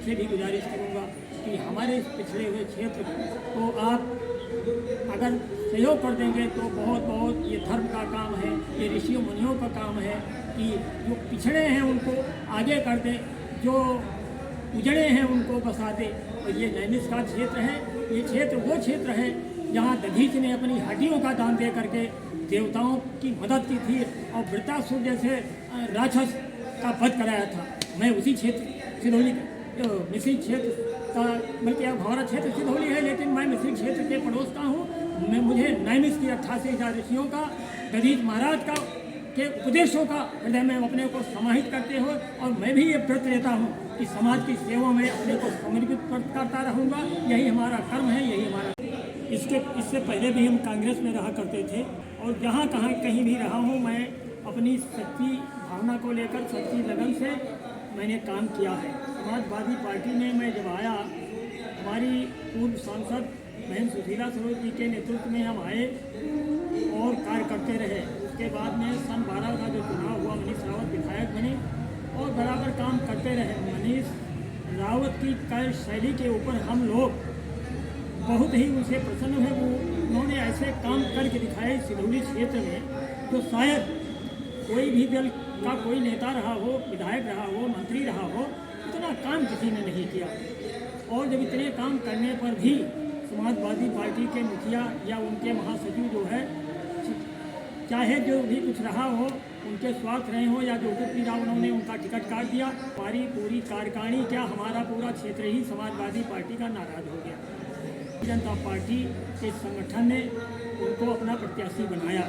उनसे भी गुजारिश करूँगा कि हमारे पिछड़े हुए क्षेत्र को आप अगर सहयोग कर देंगे तो बहुत बहुत ये धर्म का काम है, ये ऋषियों मुनियों का काम है कि जो पिछड़े हैं उनको आगे कर दें, जो उजड़े हैं उनको बसा दें। और ये नैमिष का क्षेत्र है, ये क्षेत्र वो क्षेत्र है जहाँ दधीच ने अपनी हड्डियों का दान दे करके देवताओं की मदद की थी और वृत्तासुर जैसे राक्षस का वध कराया था। मैं उसी क्षेत्र सिधौली मिश्री क्षेत्र का, बल्कि अब हमारा क्षेत्र सिधौली है लेकिन मैं मिश्री क्षेत्र के पड़ोस का हूँ। मुझे नैमिष की 88,000 ऋषियों का, दधीच महाराज का के उपदेशों का हृदय में अपने को समाहित करते हो और मैं भी ये व्रत लेता हूँ कि समाज की सेवा में अपने को समर्पित करता रहूँगा। यही हमारा कर्म है, यही हमारा। इससे पहले भी हम कांग्रेस में रहा करते थे और जहाँ कहीं भी रहा हूँ, मैं अपनी सच्ची भावना को लेकर सच्ची लगन से मैंने काम किया है। समाजवादी पार्टी में मैं जब आया, हमारी पूर्व सांसद बहन सुशीला सरोज जी के नेतृत्व में हम आए और कार्य करते रहे। उसके बाद में सन 12 का जो चुनाव हुआ, मनीष रावत विधायक बने और बराबर काम करते रहे। मनीष रावत की कार्य शैली के ऊपर हम लोग बहुत ही उनसे प्रसन्न है। उन्होंने ऐसे काम करके दिखाए सिधौली क्षेत्र में जो शायद कोई भी दल का कोई नेता रहा हो, विधायक रहा हो, मंत्री रहा हो, इतना काम किसी ने नहीं किया। और जब इतने काम करने पर भी समाजवादी पार्टी के मुखिया या उनके महासचिव जो है, चाहे जो भी कुछ रहा हो, उनके स्वार्थ रहे हो या जो कुछ भी रहा, उन्होंने उनका टिकट काट दिया। हमारी पूरी कार्यकारिणी क्या, हमारा पूरा क्षेत्र ही समाजवादी पार्टी का नाराज हो गया। जनता पार्टी के संगठन ने उनको अपना प्रत्याशी बनाया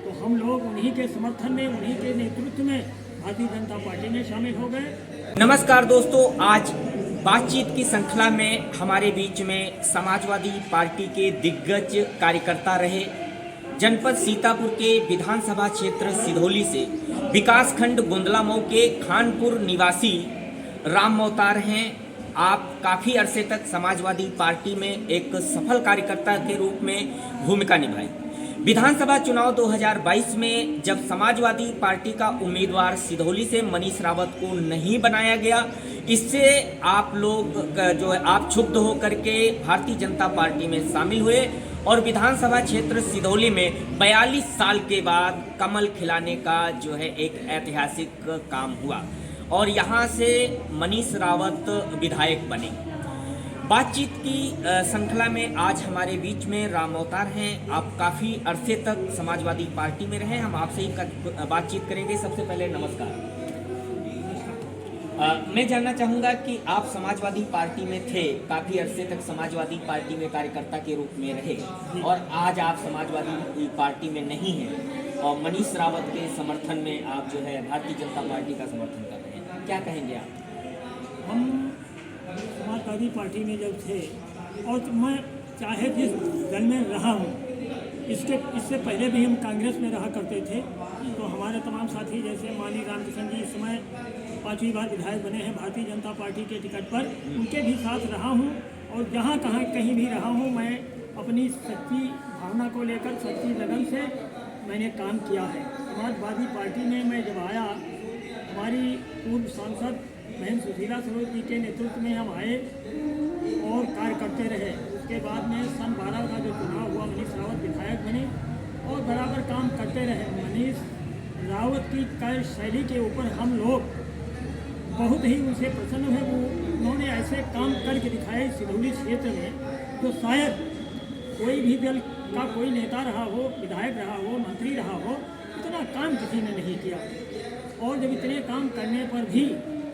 तो हम लोग उन्हीं के समर्थन में, उन्हीं के नेतृत्व में भारतीय जनता पार्टी में शामिल हो गए। नमस्कार दोस्तों, आज बातचीत की श्रृंखला में हमारे बीच में समाजवादी पार्टी के दिग्गज कार्यकर्ता रहे जनपद सीतापुर के विधानसभा क्षेत्र सिधौली से विकासखंड गोंदलामऊ के खानपुर निवासी राम मोहतार हैं। आप काफ़ी अरसे तक समाजवादी पार्टी में एक सफल कार्यकर्ता के रूप में भूमिका निभाई। विधानसभा चुनाव 2022 में जब समाजवादी पार्टी का उम्मीदवार सिधौली से मनीष रावत को नहीं बनाया गया, इससे आप लोग जो है आप क्षुब्ध होकर के भारतीय जनता पार्टी में शामिल हुए और विधानसभा क्षेत्र सिधौली में 42 साल के बाद कमल खिलाने का जो है एक ऐतिहासिक काम हुआ और यहाँ से मनीष रावत विधायक बने। बातचीत की श्रृंखला में आज हमारे बीच में राम अवतार हैं। आप काफ़ी अरसे तक समाजवादी पार्टी में रहे, हम आपसे ही बातचीत करेंगे। सबसे पहले नमस्कार। मैं जानना चाहूँगा कि आप समाजवादी पार्टी में थे, काफ़ी अरसे तक समाजवादी पार्टी में कार्यकर्ता के रूप में रहे और आज आप समाजवादी पार्टी में नहीं हैं और मनीष रावत के समर्थन में आप जो है भारतीय जनता पार्टी का समर्थन कर रहे हैं, क्या कहेंगे आप? हम समाजवादी पार्टी में जब थे और मैं चाहे जिस दल में रहा हूँ, इससे पहले भी हम कांग्रेस में रहा करते थे तो हमारे तमाम साथी जैसे माननीय रामकिशन जी इस समय 5वीं बार विधायक बने हैं भारतीय जनता पार्टी के टिकट पर, उनके भी साथ रहा हूँ और जहाँ कहीं भी रहा हूँ, मैं अपनी सच्ची भावना को लेकर सच्ची लगन से मैंने काम किया है। समाजवादी पार्टी में मैं जब आया, हमारी पूर्व सांसद बहन सुशीला सरोज जी के नेतृत्व में हम आए और कार्य करते रहे। उसके बाद में सन 12 का जो चुनाव हुआ, मनीष रावत विधायक बने और बराबर काम करते रहे। मनीष रावत की कार्य शैली के ऊपर हम लोग बहुत ही उनसे प्रसन्न है। उन्होंने ऐसे काम करके दिखाए सिधौली क्षेत्र में जो शायद कोई भी दल का कोई नेता रहा हो, विधायक रहा हो, मंत्री रहा हो, इतना काम किसी ने नहीं किया। और जब इतने काम करने पर भी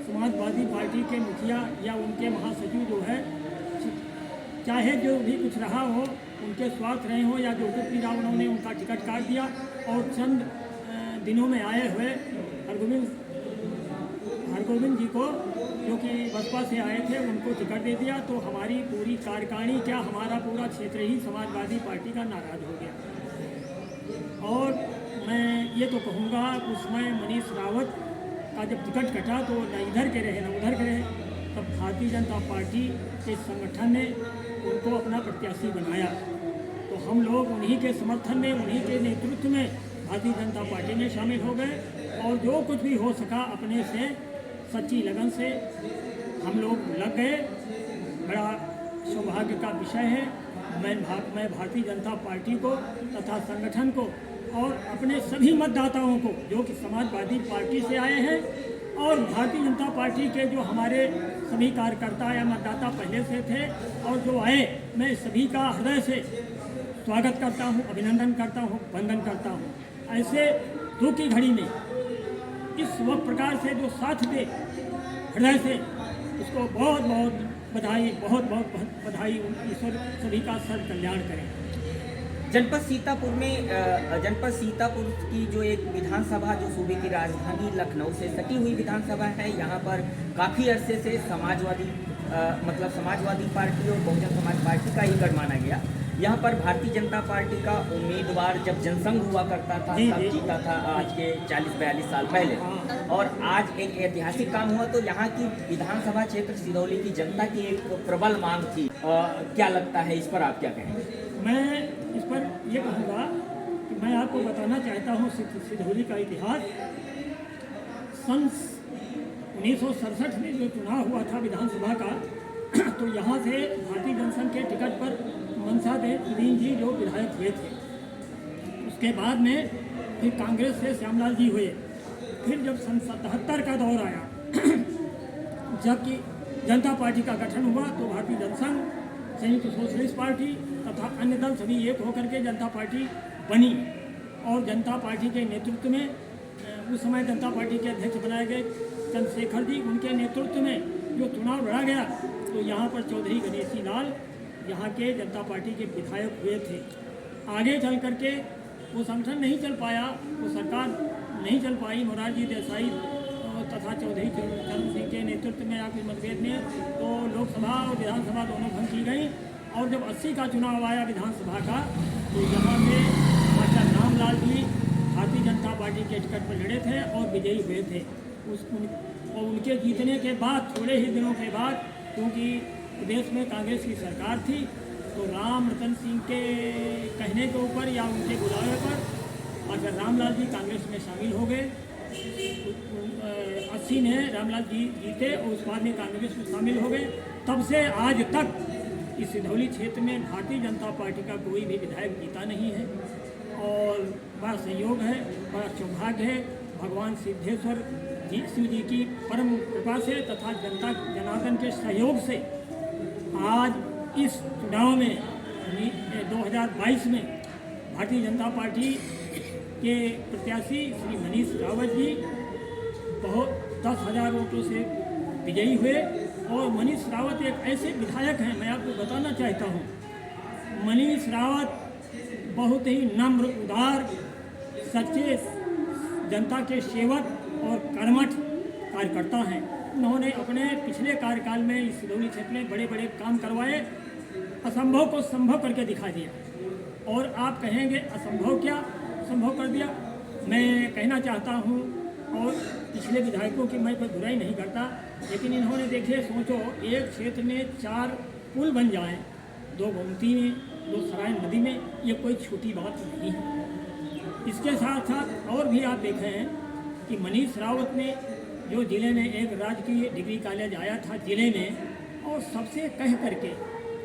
समाजवादी पार्टी के मुखिया या उनके महासचिव जो है, चाहे जो भी कुछ रहा हो, उनके स्वार्थ रहे हो या जो कुछ भी रहा, उन्होंने उनका टिकट काट दिया और चंद दिनों में आए हुए हरगोविंद जी को, जो कि बसपा से आए थे, उनको टिकट दे दिया। तो हमारी पूरी कार्यकारिणी क्या, हमारा पूरा क्षेत्र ही समाजवादी पार्टी का नाराज हो गया। और मैं ये तो कहूँगा उसमें मनीष रावत का जब टिकट कटा तो न इधर के रहे न उधर के रहे, तब भारतीय जनता पार्टी के संगठन ने उनको अपना प्रत्याशी बनाया तो हम लोग उन्हीं के समर्थन में, उन्हीं के नेतृत्व में भारतीय जनता पार्टी में शामिल हो गए और जो कुछ भी हो सका अपने से सच्ची लगन से हम लोग लग गए। बड़ा सौभाग्य का विषय है। मैं भारतीय जनता पार्टी को तथा संगठन को और अपने सभी मतदाताओं को जो कि समाजवादी पार्टी से आए हैं और भारतीय जनता पार्टी के जो हमारे सभी कार्यकर्ता या मतदाता पहले से थे और जो आए, मैं सभी का हृदय से स्वागत करता हूं, अभिनंदन करता हूं, वंदन करता हूं। ऐसे दुख की घड़ी में इस वक्त प्रकार से जो साथ दे हृदय से, उसको बहुत बहुत बधाई, बहुत बहुत बधाई। ईश्वर सभी का सर्व कल्याण करें। जनपद सीतापुर की जो एक विधानसभा जो सूबे की राजधानी लखनऊ से सटी हुई विधानसभा है, यहाँ पर काफ़ी अरसे से समाजवादी पार्टी और बहुजन समाज पार्टी का ही गढ़ माना गया। यहाँ पर भारतीय जनता पार्टी का उम्मीदवार जब जनसंघ हुआ करता था तब जीता था, आज के 40-42 साल पहले। और आज एक ऐतिहासिक काम हुआ, तो यहाँ की विधानसभा क्षेत्र सिधौली की जनता की एक प्रबल मांग थी। क्या लगता है, इस पर आप क्या कहेंगे? मैं इस पर ये कहूँगा कि मैं आपको बताना चाहता हूँ सिधौली का इतिहास। सन 1967 में जो चुनाव हुआ था विधानसभा का, तो यहाँ से भारतीय जनसंघ के टिकट पर मनसा देव जी जो विधायक हुए थे। उसके बाद में फिर कांग्रेस से श्यामलाल जी हुए। फिर जब सन 77 का दौर आया, जबकि जनता पार्टी का गठन हुआ, तो भारतीय जनसंघ, संयुक्त सोशलिस्ट पार्टी तथा अन्य दल सभी एक होकर के जनता पार्टी बनी। और जनता पार्टी के नेतृत्व में उस समय जनता पार्टी के अध्यक्ष बनाए गए चंद्रशेखर जी, उनके नेतृत्व में जो चुनाव लड़ा गया, तो यहाँ पर चौधरी गणेशी लाल यहाँ के जनता पार्टी के विधायक हुए थे। आगे चल करके वो संगठन नहीं चल पाया, वो सरकार नहीं चल पाई। मोरारजी देसाई तथा चौधरी चरण सिंह के नेतृत्व में आपके मतभेद में तो लोकसभा और विधानसभा दोनों भंग की गई। और जब 80 का चुनाव आया विधानसभा का, तो यहाँ पे मास्टर रामलाल जी भारतीय जनता पार्टी के टिकट पर लड़े थे और विजयी हुए थे। और उनके जीतने के बाद थोड़े ही दिनों के बाद, क्योंकि प्रदेश में कांग्रेस की सरकार थी, तो राम रतन सिंह के कहने के ऊपर या उनके बुलावे पर मास्टर रामलाल जी कांग्रेस में शामिल हो गए। 80 में रामलाल जी जीते और उस बाद में कांग्रेस में शामिल हो गए। तब से आज तक इस सिधौली क्षेत्र में भारतीय जनता पार्टी का कोई भी विधायक जीता नहीं है। और बड़ा संयोग है, बड़ा सौभाग्य है, भगवान सिद्धेश्वर शिव जी की परम कृपा से तथा जनता जनार्दन के सहयोग से आज इस चुनाव में 2022 में भारतीय जनता पार्टी के प्रत्याशी श्री मनीष रावत जी बहुत 10,000 वोटों से विजयी हुए। और मनीष रावत एक ऐसे विधायक हैं, मैं आपको बताना चाहता हूँ, मनीष रावत बहुत ही नम्र, उदार, सच्चे जनता के सेवक और कर्मठ कार्यकर्ता हैं। उन्होंने अपने पिछले कार्यकाल में इस सिधौली क्षेत्र में बड़े बड़े काम करवाए, असंभव को संभव करके दिखा दिया। और आप कहेंगे असंभव क्या संभव कर दिया? मैं कहना चाहता हूँ, और पिछले विधायकों की मैं कोई बुराई नहीं करता, लेकिन इन्होंने देखिए, सोचो एक क्षेत्र में 4 पुल बन जाएं, 2 गोमती में, 2 सराय नदी में, ये कोई छोटी बात नहीं है। इसके साथ साथ और भी आप देखें हैं कि मनीष रावत ने जो जिले में एक राजकीय डिग्री कॉलेज आया था जिले में, और सबसे कह करके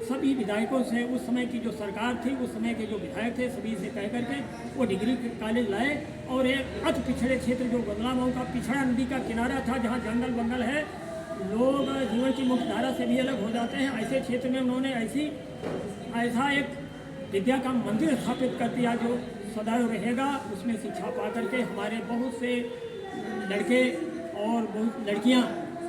सभी विधायकों से, उस समय की जो सरकार थी, उस समय के जो विधायक थे, सभी से कह करके वो डिग्री कॉलेज लाए। और एक अति पिछड़े क्षेत्र जो बदलाव का पिछड़ा नदी का किनारा था, जहाँ जंगल बंगल है, लोग जीवन की मुख्य धारा से भी अलग हो जाते हैं, ऐसे क्षेत्र में उन्होंने ऐसा एक विद्या का मंदिर स्थापित कर दिया जो सदैव रहेगा। उसमें शिक्षा पा करके हमारे बहुत से लड़के और बहुत लड़कियां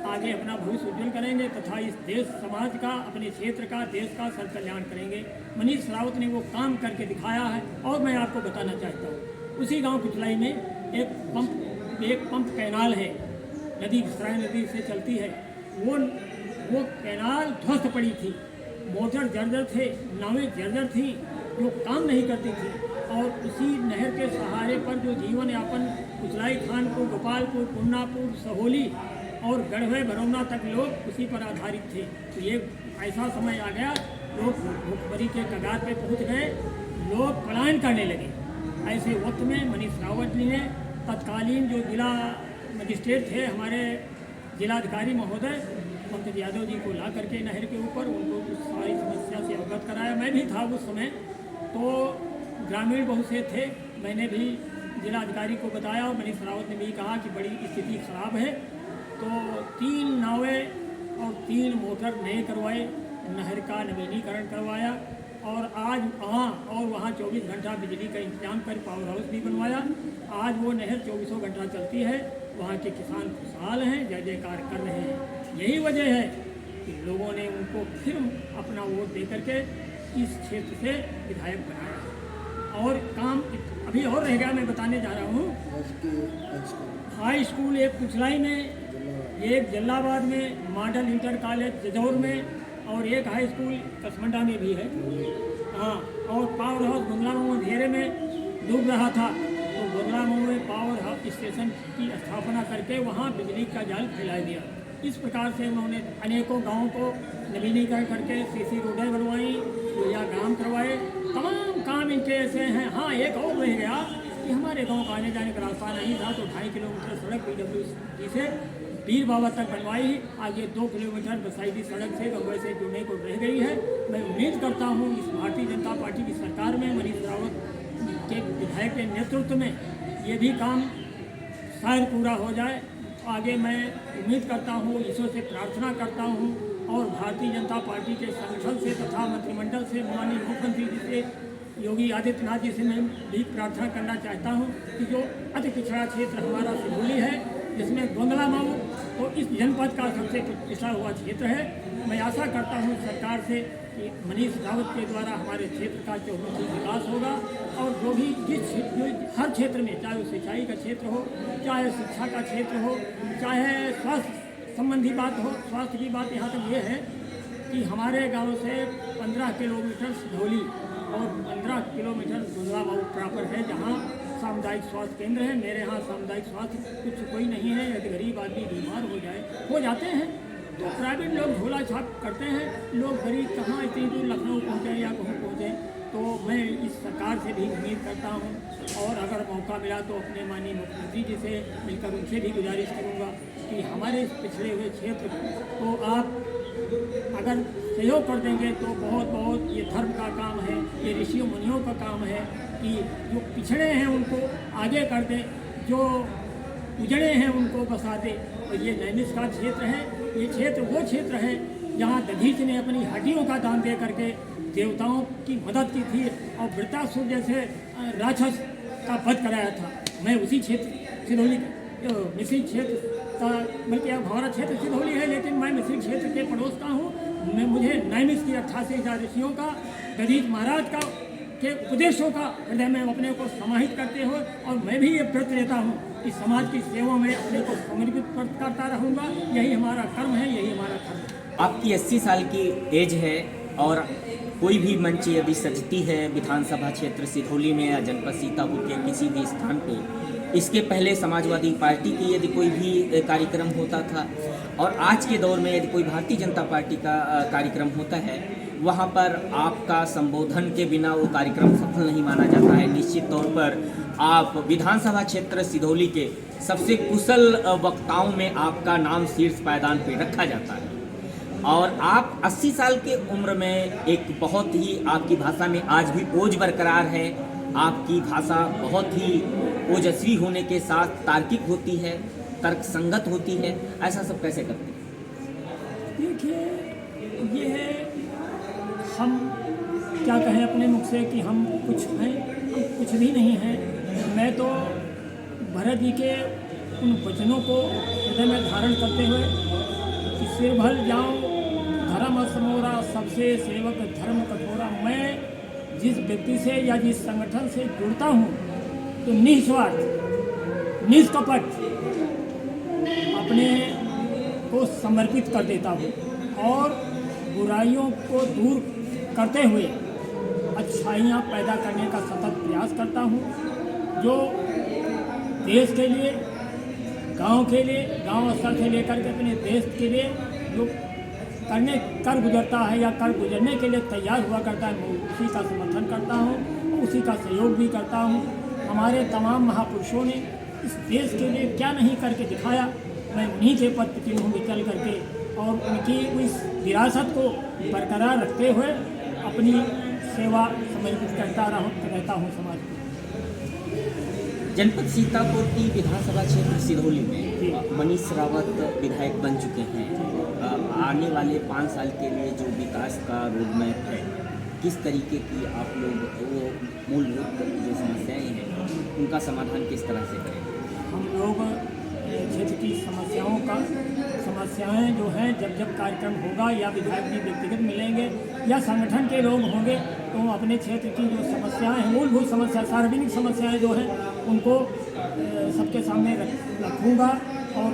आगे अपना भविष्य उज्जवल करेंगे तथा इस देश समाज का, अपने क्षेत्र का, देश का सर्व कल्याण करेंगे। मनीष रावत ने वो काम करके दिखाया है। और मैं आपको बताना चाहता हूँ, उसी गांव कुचलाई में एक पंप कैनाल है, नदी सराय नदी से चलती है, वो कैनाल ध्वस्त पड़ी थी, मोटर जर्जर थे, नावें जर्जर थी, जो काम नहीं करती थी। और उसी नहर के सहारे पर जो जीवन यापन कुचलाई, खानपुर, गोपालपुर, पुन्नापुर, सहोली और गढ़वे भरौना तक लोग उसी पर आधारित थे। तो ये ऐसा समय आ गया, लोग भूखमरी के कगार पे पहुंच गए, लोग पलायन करने लगे। ऐसे वक्त में मनीष रावत जी ने तत्कालीन जो जिला मजिस्ट्रेट थे, हमारे जिलाधिकारी महोदय, पंकज यादव जी को ला करके नहर के ऊपर उनको उस सारी समस्या से अवगत कराया। मैं भी था उस समय, तो ग्रामीण बहुत से थे, मैंने भी जिला अधिकारी को बताया और मनीष रावत ने भी कहा कि बड़ी स्थिति खराब है। तो 3 नावें और 3 मोटर नए करवाए, नहर का नवीनीकरण करवाया और आज वहाँ 24 घंटा बिजली का इंतजाम कर पावर हाउस भी बनवाया। आज वो नहर 24 घंटा चलती है, वहाँ के किसान खुशहाल हैं, जय जयकार कर रहे हैं। यही वजह है कि लोगों ने उनको फिर अपना वोट दे करके इस क्षेत्र से विधायक बनाया। और काम अभी और रह गया, मैं बताने जा रहा हूँ। हाई स्कूल एक कुचलाई में, एक जलालाबाद में, मॉडल इंटर कॉलेज जजौर में और एक हाई स्कूल कसमंडा में भी है। हाँ, और पावर हाउस गुंगलामऊ अंधेरे में डूब रहा था, तो गुंगलामऊ में पावर हाउस स्टेशन की स्थापना करके वहाँ बिजली का जाल फैला दिया। इस प्रकार से उन्होंने अनेकों गाँवों को नवीनीकरण करके सीसी रोडें बनवाई, या ग्राम करवाए, तमाम काम इनके ऐसे हैं। हाँ, एक और रह गया कि हमारे गांव का आने जाने का रास्ता नहीं था, तो 2.5 किलोमीटर सड़क PWD से पीर बाबा तक बनवाई। आगे 2 किलोमीटर बसाइडी सड़क से गंगोई से जुड़ने को रह गई है। मैं उम्मीद करता हूँ इस भारतीय जनता पार्टी की सरकार में मनीष रावत के विधायक के नेतृत्व में ये भी काम शायद पूरा हो जाए। आगे मैं उम्मीद करता हूँ, ईश्वर से प्रार्थना करता हूँ और भारतीय जनता पार्टी के संगठन से तथा मंत्रिमंडल से, माननीय मुख्यमंत्री जी से, योगी आदित्यनाथ जी से मैं भी प्रार्थना करना चाहता हूँ कि जो अति पिछड़ा क्षेत्र हमारा सिधौली है, जिसमें गुंगलामऊ तो इस जनपद का सबसे पिछड़ा हुआ क्षेत्र है, मैं आशा करता हूँ सरकार से कि मनीष रावत के द्वारा हमारे क्षेत्र का चौमुखी विकास होगा और जो भी हर क्षेत्र में, चाहे वो सिंचाई का क्षेत्र हो, चाहे शिक्षा का क्षेत्र हो, चाहे स्वास्थ्य संबंधी बात हो। स्वास्थ्य की बात यहाँ तक ये है कि हमारे गांव से 15 किलोमीटर सिधौली और 15 किलोमीटर गुंगलामऊ प्रॉपर है, जहाँ सामुदायिक स्वास्थ्य केंद्र है। मेरे यहाँ सामुदायिक स्वास्थ्य कुछ कोई नहीं है। यदि गरीब आदमी बीमार हो जाते हैं तो प्राइवेट लोग झोला छाप करते हैं। लोग गरीब कहाँ इतनी दूर लखनऊ पहुँचे या कहूँ पहुँचे। तो मैं इस सरकार से भी उम्मीद करता हूँ और अगर मौका मिला तो अपने माननीय मुख्यमंत्री जी से मिलकर उनसे भी गुजारिश करूँगा कि हमारे इस पिछड़े हुए क्षेत्र को आप अगर सहयोग कर देंगे तो बहुत ये धर्म का काम है, ये ऋषियों मुनियों का काम है कि जो पिछड़े हैं उनको आगे कर दें, जो उजड़े हैं उनको बसा दे। और ये नैमिष का क्षेत्र है, ये क्षेत्र वो क्षेत्र है जहाँ दधीच ने अपनी हड्डियों का दान दे करके देवताओं की मदद की थी और वृत्तासुर जैसे राक्षस का वध कराया था। मैं उसी क्षेत्र सिधौली मिश्री क्षेत्र का, बल्कि हमारा क्षेत्र सिधौली है लेकिन मैं मिश्री क्षेत्र के पड़ोस का हूँ। मुझे नैमिष की 88 ऋषियों का, दधीच महाराज का के उपदेशों का हृदय में अपने को समाहित करते हो और मैं भी ये व्रत लेता हूँ कि समाज की सेवा में अपने को समर्पित करता रहूँगा। यही हमारा कर्म है, यही हमारा कर्म है। आपकी 80 साल की एज है और कोई भी मंच यदि सजती है विधानसभा क्षेत्र सिधौली में या जनपद सीतापुर के किसी भी स्थान पे, इसके पहले समाजवादी पार्टी की यदि कोई भी कार्यक्रम होता था और आज के दौर में यदि कोई भारतीय जनता पार्टी का कार्यक्रम होता है, वहाँ पर आपका संबोधन के बिना वो कार्यक्रम सफल नहीं माना जाता है। निश्चित तौर पर आप विधानसभा क्षेत्र सिधौली के सबसे कुशल वक्ताओं में आपका नाम शीर्ष पायदान पर रखा जाता है और आप 80 साल के उम्र में एक बहुत ही, आपकी भाषा में आज भी ओज बरकरार है। आपकी भाषा बहुत ही ओजस्वी होने के साथ तार्किक होती है, तर्क संगत होती है। ऐसा सब कैसे करते हैं? देखिए, ये है, हम क्या कहें अपने मुख से कि हम कुछ हैं, हम कुछ भी नहीं हैं। मैं तो भरत जी के उन वचनों को हृदय में धारण करते हुए कि सिर भर जाऊं धर्म समोरा, सबसे सेवक धर्म कठोरा। मैं जिस व्यक्ति से या जिस संगठन से जुड़ता हूँ तो निस्वार्थ निष्कपट अपने को समर्पित कर देता हूँ और बुराइयों को दूर करते हुए अच्छाइयाँ पैदा करने का सतत प्रयास करता हूँ। जो देश के लिए, गांव के लिए, गांव स्तर से लेकर के अपने देश के लिए जो कर गुजरता है या कर गुजरने के लिए तैयार हुआ करता है, मैं उसी का समर्थन करता हूँ, उसी का सहयोग भी करता हूँ। हमारे तमाम महापुरुषों ने इस देश के लिए क्या नहीं करके दिखाया, मैं उन्हीं के पद चिन्हों में चल करके और उनकी उस विरासत को बरकरार रखते हुए अपनी सेवा समर्पित रहता हूँ समाज को। जनपद सीतापुर की विधानसभा क्षेत्र सिधौली जी। में मनीष रावत विधायक बन चुके हैं। आने वाले 5 साल के लिए जो विकास का रोडमैप है, किस तरीके की आप लोग वो मूलभूत जो समस्याएं हैं उनका समाधान किस तरह से करेंगे? हम लोग क्षेत्र की समस्याएं जो हैं जब कार्यक्रम होगा या विधायक जी व्यक्तिगत मिलेंगे या संगठन के लोग होंगे तो अपने क्षेत्र की जो समस्याएं हैं, मूलभूत समस्या, सार्वजनिक समस्याएं जो हैं उनको सबके सामने रखूँगा और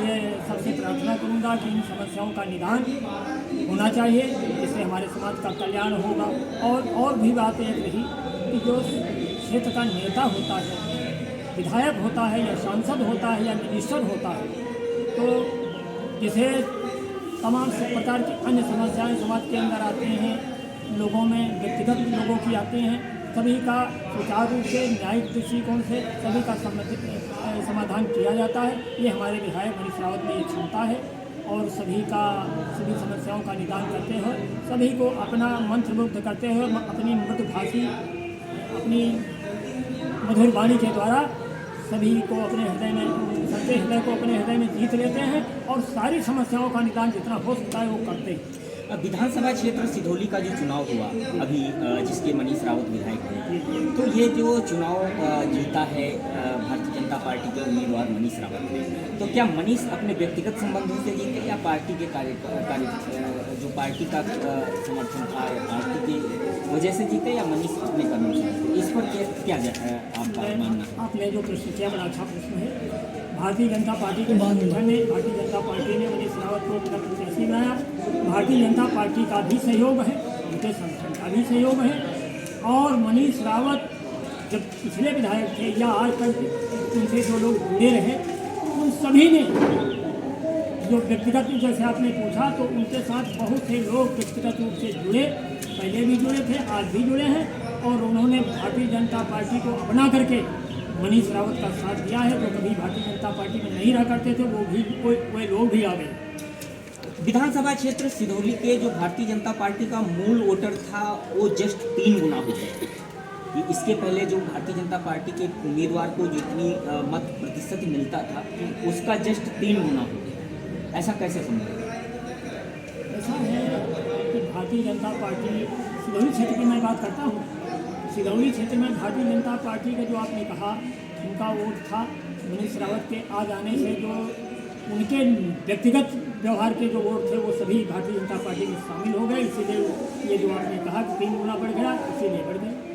ये सबसे प्रार्थना करूँगा कि इन समस्याओं का निदान होना चाहिए, जिससे हमारे समाज का कल्याण होगा। और भी बात एक रही कि जो क्षेत्र का नेता होता है, विधायक होता है या सांसद होता है या मिनिस्टर होता है, तो जिसे तमाम प्रकार की अन्य समस्याएं समाज के अंदर आती हैं, लोगों में व्यक्तिगत लोगों की आती हैं, सभी का सुचारू रूप से न्यायिक दृष्टिकोण से सभी का समाधान किया जाता है। ये हमारे विधायक मनीष रावत में ये क्षमता है और सभी सभी समस्याओं का निदान करते हुए सभी को अपना मंत्रमुग्ध करते हुए अपनी मृदुभाषी अपनी मधुर वाणी के द्वारा सभी को अपने हृदय में, सबके हृदय को अपने हृदय में जीत लेते हैं और सारी समस्याओं का निदान जितना हो सकता है वो करते हैं। विधानसभा क्षेत्र सिधौली का जो चुनाव हुआ अभी, जिसके मनीष रावत विधायक हैं, तो ये जो चुनाव जीता है भारतीय जनता पार्टी के उम्मीदवार मनीष रावत ने, तो क्या मनीष अपने व्यक्तिगत संबंधों से जीते या पार्टी के जो पार्टी का समर्थन था पार्टी की वजह से जीते या मनीष अपने कर्मों से जीते? इस पर क्या आपका मानना? आपने जो प्रश्न किया बड़ा अच्छा प्रश्न है। भारतीय जनता पार्टी के संगठन ने, भारतीय जनता पार्टी ने मनीष रावत को अपना प्रत्याशी बनाया। भारतीय जनता पार्टी का भी सहयोग है, उनके संगठन का भी सहयोग है। और मनीष रावत जब पिछले विधायक थे या आज तक उनसे जो लोग जुड़े रहे, उन सभी ने जो व्यक्तिगत, जैसे आपने पूछा, तो उनके साथ बहुत से लोग व्यक्तिगत रूप से जुड़े, पहले भी जुड़े थे, आज भी जुड़े हैं और उन्होंने भारतीय जनता पार्टी को अपना करके मनीष रावत का साथ दिया है। तो कभी भारतीय जनता पार्टी में नहीं रह करते थे वो लोग भी आ गए। विधानसभा क्षेत्र सिधौली के जो भारतीय जनता पार्टी का मूल वोटर था वो जस्ट 3 गुना हो गया। इसके पहले जो भारतीय जनता पार्टी के उम्मीदवार को जितनी मत प्रतिशत मिलता था उसका जस्ट 3 गुना हो गया। ऐसा कैसे संभव? ऐसा है कि भारतीय जनता पार्टी, सिधौली क्षेत्र की मैं बात करता हूँ, सिधौली क्षेत्र में भारतीय जनता पार्टी का जो आपने कहा उनका वोट था, मनीष रावत के आ जाने से जो उनके व्यक्तिगत व्यवहार के जो वोट थे वो सभी भारतीय जनता पार्टी में शामिल हो गए। इसीलिए ये जो आपने कहा कि 3 गुना बढ़ गया, इसीलिए बढ़ गए।